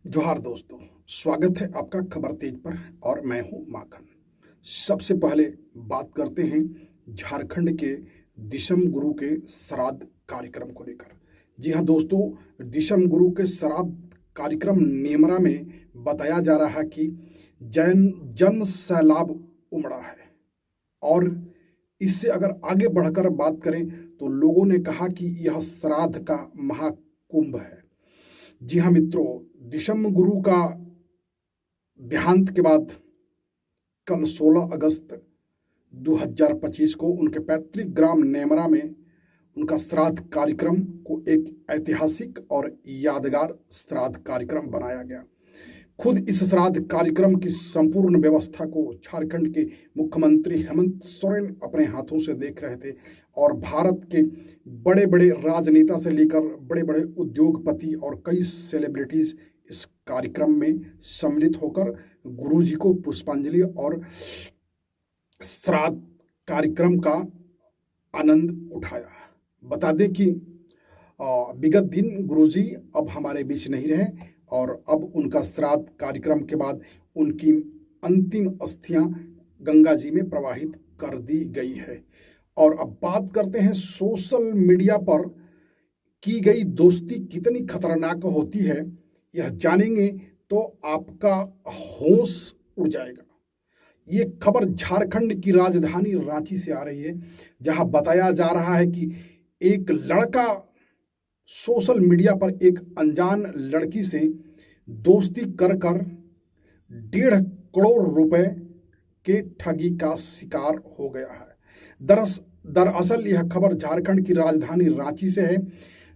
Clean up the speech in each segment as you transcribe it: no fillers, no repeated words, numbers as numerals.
जोहार दोस्तों, स्वागत है आपका खबर तेज पर और मैं हूं माखन। सबसे पहले बात करते हैं झारखंड के दिशम गुरु के श्राद्ध कार्यक्रम को लेकर। जी हां दोस्तों, दिशम गुरु के श्राद्ध कार्यक्रम नेमरा में बताया जा रहा है कि जैन जन सैलाब उमड़ा है। और इससे अगर आगे बढ़कर बात करें तो लोगों ने कहा कि यह श्राद्ध का महाकुंभ है। जी हाँ मित्रों, दिशम गुरु का देहांत के बाद कल 16 अगस्त 2025 को उनके पैतृक ग्राम नेमरा में उनका श्राद्ध कार्यक्रम को एक ऐतिहासिक और यादगार श्राद्ध कार्यक्रम बनाया गया। खुद इस श्राद्ध कार्यक्रम की संपूर्ण व्यवस्था को झारखंड के मुख्यमंत्री हेमंत सोरेन अपने हाथों से देख रहे थे और भारत के बड़े बड़े राजनेता से लेकर बड़े बड़े उद्योगपति और कई सेलिब्रिटीज इस कार्यक्रम में सम्मिलित होकर गुरुजी को पुष्पांजलि और श्राद्ध कार्यक्रम का आनंद उठाया। बता दें कि विगत दिन गुरुजी अब हमारे बीच नहीं रहे और अब उनका श्राद्ध कार्यक्रम के बाद उनकी अंतिम अस्थियां गंगा जी में प्रवाहित कर दी गई है। और अब बात करते हैं सोशल मीडिया पर की गई दोस्ती कितनी खतरनाक होती है, यह जानेंगे तो आपका होश उड़ जाएगा। ये खबर झारखंड की राजधानी रांची से आ रही है, जहां बताया जा रहा है कि एक लड़का सोशल मीडिया पर एक अनजान लड़की से दोस्ती कर 1.5 करोड़ रुपए के ठगी का शिकार हो गया है। दरअसल यह खबर झारखंड की राजधानी रांची से है,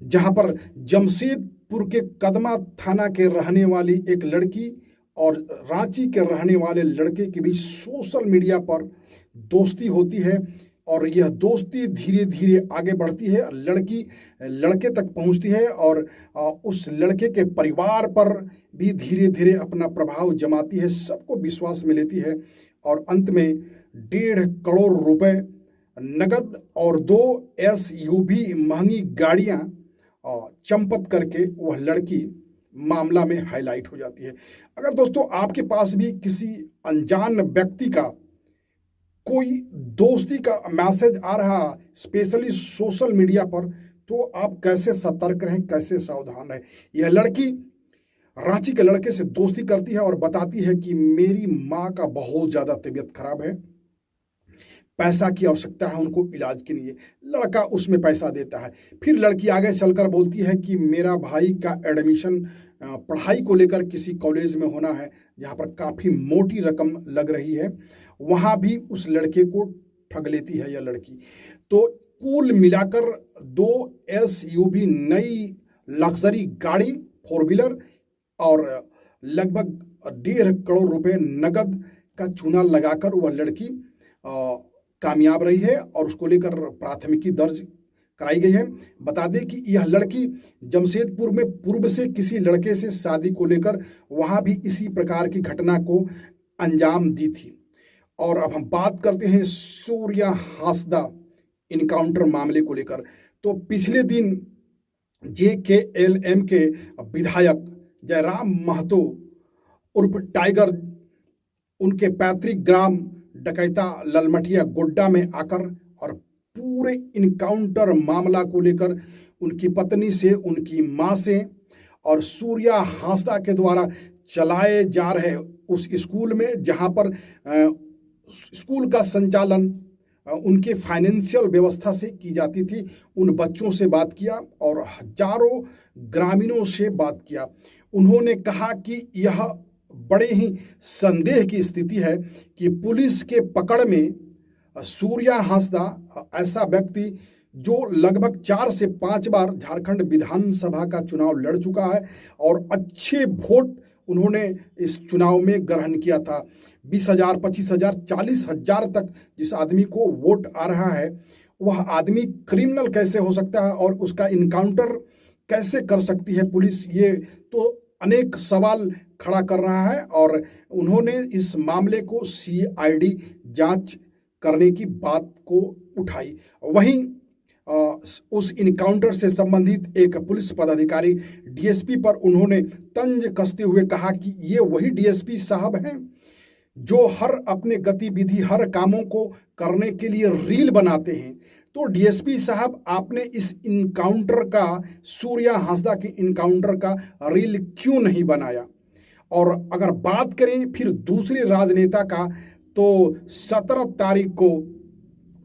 जहां पर जमशेदपुर के कदमा थाना के रहने वाली एक लड़की और रांची के रहने वाले लड़के के बीच सोशल मीडिया पर दोस्ती होती है और यह दोस्ती धीरे धीरे आगे बढ़ती है। लड़की लड़के तक पहुंचती है और उस लड़के के परिवार पर भी धीरे धीरे अपना प्रभाव जमाती है, सबको विश्वास में लेती है और अंत में 1.5 करोड़ रुपए नगद और 2 SUV महंगी गाड़ियां चंपत करके वह लड़की मामला में हाईलाइट हो जाती है। अगर दोस्तों आपके पास भी किसी अनजान व्यक्ति का कोई दोस्ती का मैसेज आ रहा स्पेशली सोशल मीडिया पर, तो आप कैसे सतर्क रहें, कैसे सावधान रहें। यह लड़की रांची के लड़के से दोस्ती करती है और बताती है कि मेरी माँ का बहुत ज़्यादा तबीयत खराब है, पैसा की आवश्यकता है उनको इलाज के लिए। लड़का उसमें पैसा देता है। फिर लड़की आगे चलकर बोलती है कि मेरा भाई का एडमिशन पढ़ाई को लेकर किसी कॉलेज में होना है जहाँ पर काफ़ी मोटी रकम लग रही है, वहाँ भी उस लड़के को ठग लेती है यह लड़की। तो कुल मिलाकर 2 SUV नई लग्जरी गाड़ी 4 व्हीलर और लगभग 1.5 करोड़ रुपए नगद का चूना लगाकर वह लड़की कामयाब रही है और उसको लेकर प्राथमिकी दर्ज कराई गई है। बता दें कि यह लड़की जमशेदपुर में पूर्व से किसी लड़के से शादी को लेकर वहां भी इसी प्रकार की घटना को अंजाम दी थी। और अब हम बात करते हैं सूर्या हांसदा इनकाउंटर मामले को लेकर। तो पिछले दिन JKLM के विधायक जयराम महतो उर्फ टाइगर उनके पैतृक ग्राम डकैता ललमटिया गोड्डा में आकर और पूरे इनकाउंटर मामला को लेकर उनकी पत्नी से, उनकी मां से और सूर्या हांसदा के द्वारा चलाए जा रहे उस स्कूल में जहां पर स्कूल का संचालन उनके फाइनेंशियल व्यवस्था से की जाती थी, उन बच्चों से बात किया और हजारों ग्रामीणों से बात किया। उन्होंने कहा कि यह बड़े ही संदेह की स्थिति है कि पुलिस के पकड़ में सूर्या हांसदा ऐसा व्यक्ति जो लगभग 4 से 5 बार झारखंड विधानसभा का चुनाव लड़ चुका है और अच्छे वोट उन्होंने इस चुनाव में ग्रहण किया था। 20,000, 25,000, 40,000 तक जिस आदमी को वोट आ रहा है, वह आदमी क्रिमिनल कैसे हो सकता है और उसका इनकाउंटर कैसे कर सकती है पुलिस, ये तो अनेक सवाल खड़ा कर रहा है। और उन्होंने इस मामले को CID जांच करने की बात को उठाई। वहीं उस इनकाउंटर से संबंधित एक पुलिस पदाधिकारी डीएसपी पर उन्होंने तंज कसते हुए कहा कि ये वही डीएसपी साहब हैं जो हर अपने गतिविधि, हर कामों को करने के लिए रील बनाते हैं। तो डीएसपी साहब, आपने इस इनकाउंटर का, सूर्या हांसदा के इनकाउंटर का रील क्यों नहीं बनाया? और अगर बात करें फिर दूसरे राजनेता का, तो 17 तारीख को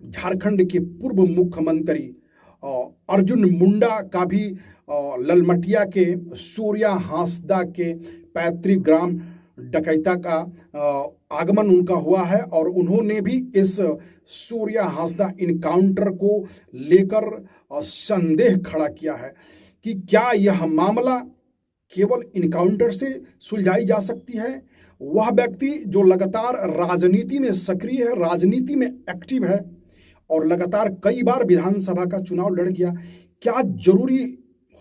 झारखंड के पूर्व मुख्यमंत्री अर्जुन मुंडा का भी ललमटिया के सूर्या हांसदा के पैतृक ग्राम डकैता का आगमन उनका हुआ है और उन्होंने भी इस सूर्या हांसदा इनकाउंटर को लेकर संदेह खड़ा किया है कि क्या यह मामला केवल इनकाउंटर से सुलझाई जा सकती है। वह व्यक्ति जो लगातार राजनीति में सक्रिय है, राजनीति में एक्टिव है और लगातार कई बार विधानसभा का चुनाव लड़ गया, क्या जरूरी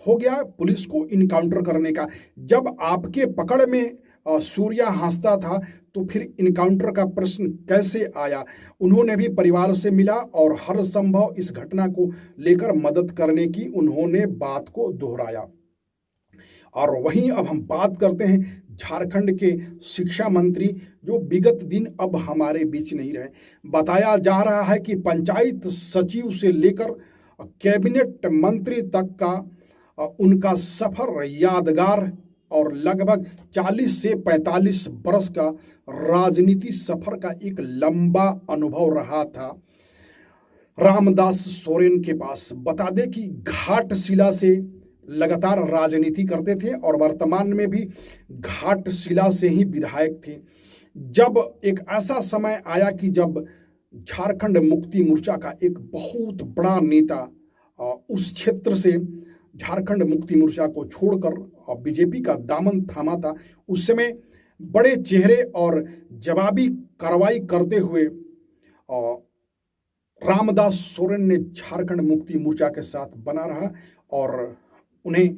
हो गया पुलिस को इनकाउंटर करने का? जब आपके पकड़ में सूर्या हांसदा था तो फिर इनकाउंटर का प्रश्न कैसे आया? उन्होंने भी परिवार से मिला और हर संभव इस घटना को लेकर मदद करने की उन्होंने बात को दोहराया। और वहीं अब हम बात करते हैं झारखंड के शिक्षा मंत्री जो विगत दिन अब हमारे बीच नहीं रहे। बताया जा रहा है कि पंचायत सचिव से लेकर कैबिनेट मंत्री तक का उनका सफर यादगार और लगभग 40 से 45 बरस का राजनीति सफर का एक लंबा अनुभव रहा था रामदास सोरेन के पास। बता दें कि घाटशिला से लगातार राजनीति करते थे और वर्तमान में भी घाटशिला से ही विधायक थे। जब एक ऐसा समय आया कि जब झारखंड मुक्ति मोर्चा का एक बहुत बड़ा नेता उस क्षेत्र से झारखंड मुक्ति मोर्चा को छोड़कर बीजेपी का दामन थामा था, उस समय बड़े चेहरे और जवाबी कार्रवाई करते हुए रामदास सोरेन ने झारखंड मुक्ति मोर्चा के साथ बना रहा और उन्हें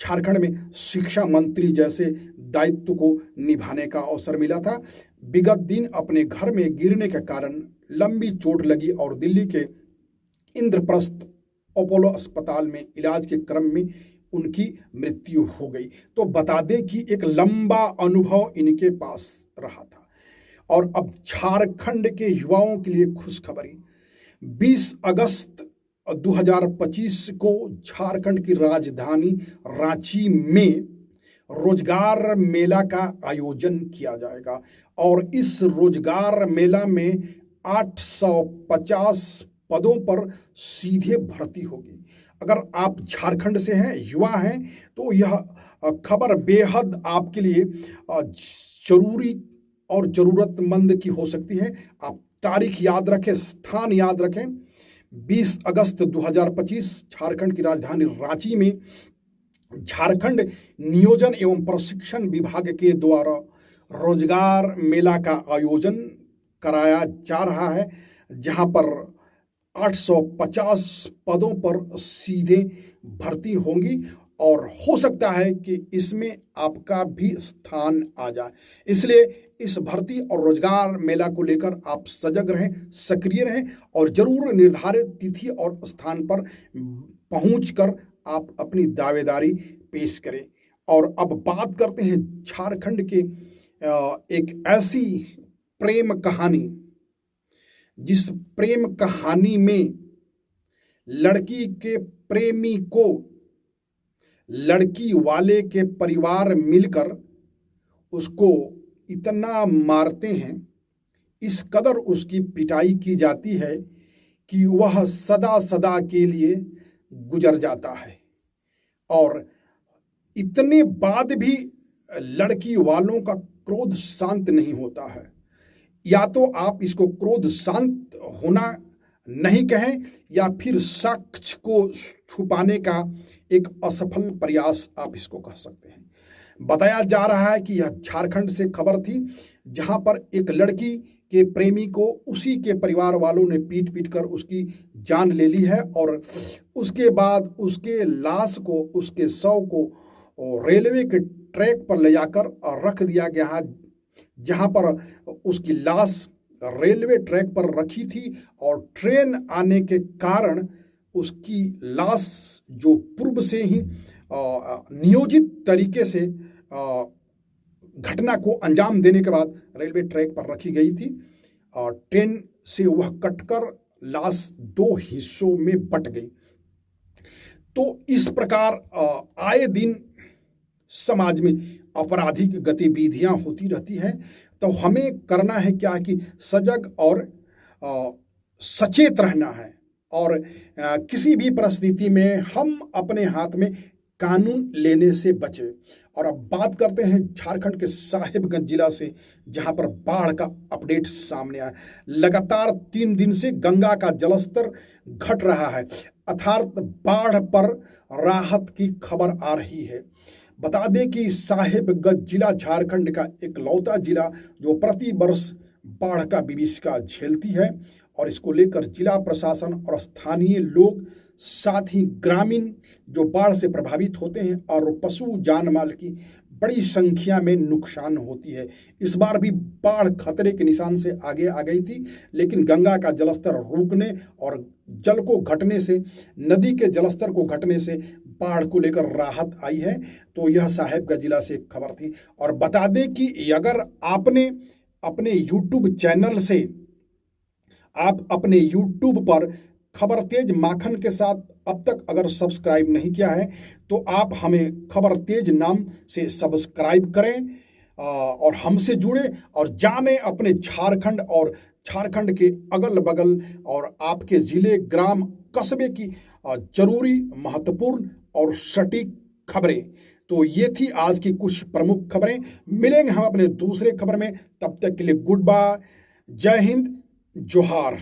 झारखंड में शिक्षा मंत्री जैसे दायित्व को निभाने का अवसर मिला था। विगत दिन अपने घर में गिरने के कारण लंबी चोट लगी और दिल्ली के इंद्रप्रस्थ अपोलो अस्पताल में इलाज के क्रम में उनकी मृत्यु हो गई। तो बता दें कि एक लंबा अनुभव इनके पास रहा था। और अब झारखंड के युवाओं के लिए खुशखबरी, 20 अगस्त 2025 को झारखंड की राजधानी रांची में रोजगार मेला का आयोजन किया जाएगा और इस रोजगार मेला में 850 पदों पर सीधे भर्ती होगी। अगर आप झारखंड से हैं, युवा हैं, तो यह खबर बेहद आपके लिए जरूरी और ज़रूरतमंद की हो सकती है। आप तारीख याद रखें, स्थान याद रखें। 20 अगस्त 2025 झारखंड की राजधानी रांची में झारखंड नियोजन एवं प्रशिक्षण विभाग के द्वारा रोजगार मेला का आयोजन कराया जा रहा है, जहां पर 850 पदों पर सीधे भर्ती होंगी और हो सकता है कि इसमें आपका भी स्थान आ जाए। इसलिए इस भर्ती और रोजगार मेला को लेकर आप सजग रहें, सक्रिय रहें और जरूर निर्धारित तिथि और स्थान पर पहुंचकर आप अपनी दावेदारी पेश करें। और अब बात करते हैं झारखंड के एक ऐसी प्रेम कहानी, जिस प्रेम कहानी में लड़की के प्रेमी को लड़की वाले के परिवार मिलकर उसको इतना मारते हैं, इस कदर उसकी पिटाई की जाती है कि वह सदा सदा के लिए गुजर जाता है। और इतने बाद भी लड़की वालों का क्रोध शांत नहीं होता है। या तो आप इसको क्रोध शांत होना नहीं कहें या फिर साक्ष्य को छुपाने का एक असफल प्रयास आप इसको कह सकते हैं। बताया जा रहा है कि यह झारखंड से खबर थी, जहां पर एक लड़की के प्रेमी को उसी के परिवार वालों ने पीट पीट कर उसकी जान ले ली है और उसके बाद उसके लाश को, उसके शव को रेलवे के ट्रैक पर ले जाकर रख दिया गया है, जहां पर उसकी लाश रेलवे ट्रैक पर रखी थी और ट्रेन आने के कारण उसकी लाश जो पूर्व से ही नियोजित तरीके से घटना को अंजाम देने के बाद रेलवे ट्रैक पर रखी गई थी और ट्रेन से वह कटकर लाश 2 हिस्सों में बट गई। तो इस प्रकार आए दिन समाज में आपराधिक गतिविधियां होती रहती हैं। तो हमें करना है क्या कि सजग और सचेत रहना है और किसी भी परिस्थिति में हम अपने हाथ में कानून लेने से बचे। और अब बात करते हैं झारखंड के साहिबगंज जिला से, जहां पर बाढ़ का अपडेट सामने आया। लगातार 3 दिन से गंगा का जलस्तर घट रहा है, अर्थात बाढ़ पर राहत की खबर आ रही है। बता दें कि साहिबगंज जिला झारखंड का इकलौता जिला जो प्रति वर्ष बाढ़ का विभीषिका झेलती है और इसको लेकर जिला प्रशासन और स्थानीय लोग, साथ ही ग्रामीण जो बाढ़ से प्रभावित होते हैं और पशु जान माल की बड़ी संख्या में नुकसान होती है। इस बार भी बाढ़ खतरे के निशान से आगे आ गई थी, लेकिन गंगा का जलस्तर रुकने और जल को घटने से, नदी के जलस्तर को घटने से बाढ़ को लेकर राहत आई है। तो यह साहिबगंज जिला से एक खबर थी। और बता दें कि अगर आपने अपने यूट्यूब चैनल से आप अपने यूट्यूब पर खबर तेज माखन के साथ अब तक अगर सब्सक्राइब नहीं किया है तो आप हमें खबर तेज नाम से सब्सक्राइब करें और हमसे जुड़े और जाने अपने झारखंड और झारखंड के अगल बगल और आपके ज़िले, ग्राम, कस्बे की जरूरी, महत्वपूर्ण और सटीक खबरें। तो ये थी आज की कुछ प्रमुख खबरें। मिलेंगे हम अपने दूसरे खबर में, तब तक के लिए गुड बाय, जय हिंद, जोहार।